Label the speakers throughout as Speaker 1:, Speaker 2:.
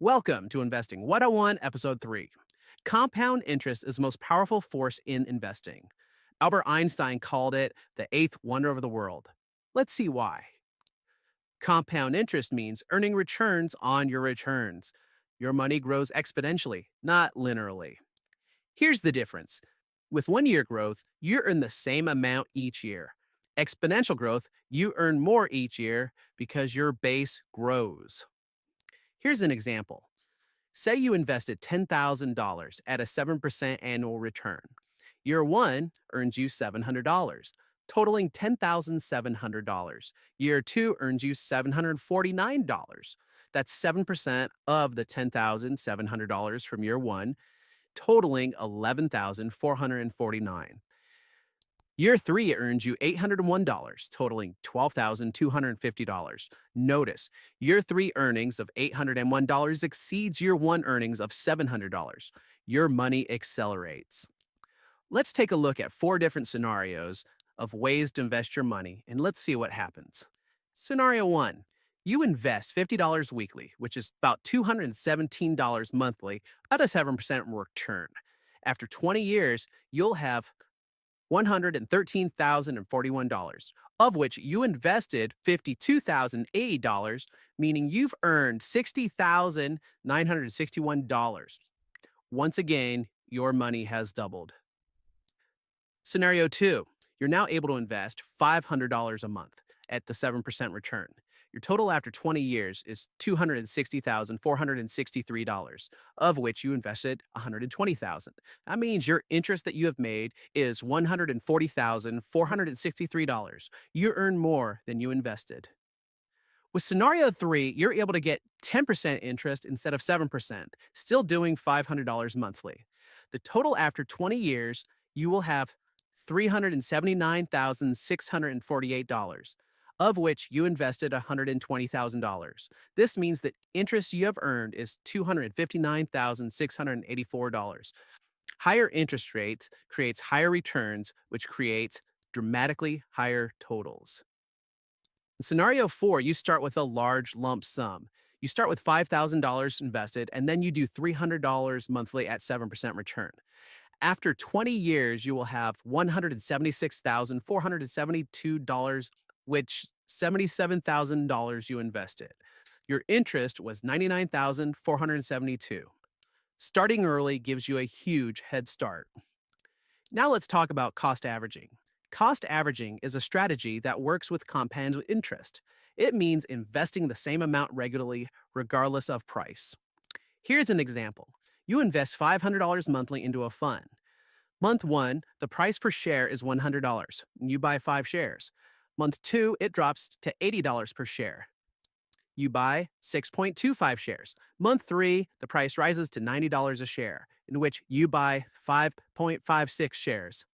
Speaker 1: Welcome to Investing 101, Episode 3. Compound interest is the most powerful force in investing. Albert Einstein called it the eighth wonder of the world. Let's see why. Compound interest means earning returns on your returns. Your money grows exponentially, not linearly. Here's the difference. With 1 year growth, you earn the same amount each year. Exponential growth, you earn more each year because your base grows. Here's an example. Say you invested $10,000 at a 7% annual return. Year one earns you $700, totaling $10,700. Year two earns you $749. That's 7% of the $10,700 from year one, totaling $11,449. Year three earns you $801, totaling $12,250. Notice, year three earnings of $801 exceeds year one earnings of $700. Your money accelerates. Let's take a look at 4 different scenarios of ways to invest your money, and let's see what happens. Scenario 1. You invest $50 weekly, which is about $217 monthly, at a 7% return. After 20 years, you'll have $113,041, of which you invested $52,080, meaning you've earned $60,961. Once again, your money has doubled. Scenario 2, you're now able to invest $500 a month at the 7% return. Your total after 20 years is $260,463, of which you invested $120,000. That means your interest that you have made is $140,463. You earn more than you invested. With scenario 3, you're able to get 10% interest instead of 7%, still doing $500 monthly. The total after 20 years, you will have $379,648, of which you invested $120,000. This means that interest you have earned is $259,684. Higher interest rates creates higher returns, which creates dramatically higher totals. In scenario 4, you start with a large lump sum. You start with $5,000 invested, and then you do $300 monthly at 7% return. After 20 years, you will have $176,472, which $77,000 you invested. Your interest was $99,472. Starting early gives you a huge head start. Now let's talk about cost averaging. Cost averaging is a strategy that works with compound interest. It means investing the same amount regularly, regardless of price. Here's an example. You invest $500 monthly into a fund. Month 1, the price per share is $100, and you buy 5 shares. Month 2, it drops to $80 per share. You buy 6.25 shares. Month 3, the price rises to $90 a share, in which you buy 5.56 shares.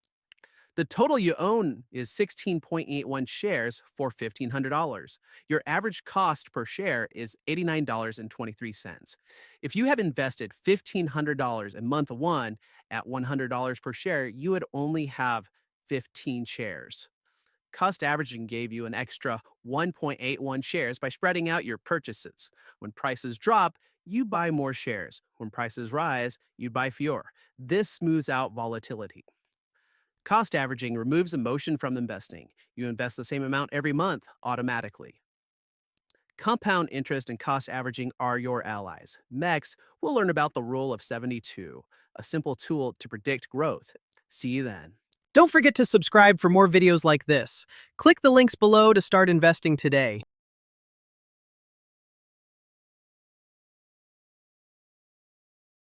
Speaker 1: The total you own is 16.81 shares for $1,500. Your average cost per share is $89.23. If you have invested $1,500 in month 1 at $100 per share, you would only have 15 shares. Cost averaging gave you an extra 1.81 shares by spreading out your purchases. When prices drop, you buy more shares. When prices rise, you buy fewer. This smooths out volatility. Cost averaging removes emotion from investing. You invest the same amount every month automatically. Compound interest and cost averaging are your allies. Next, we'll learn about the rule of 72, a simple tool to predict growth. See you then.
Speaker 2: Don't forget to subscribe for more videos like this. Click the links below to start investing today.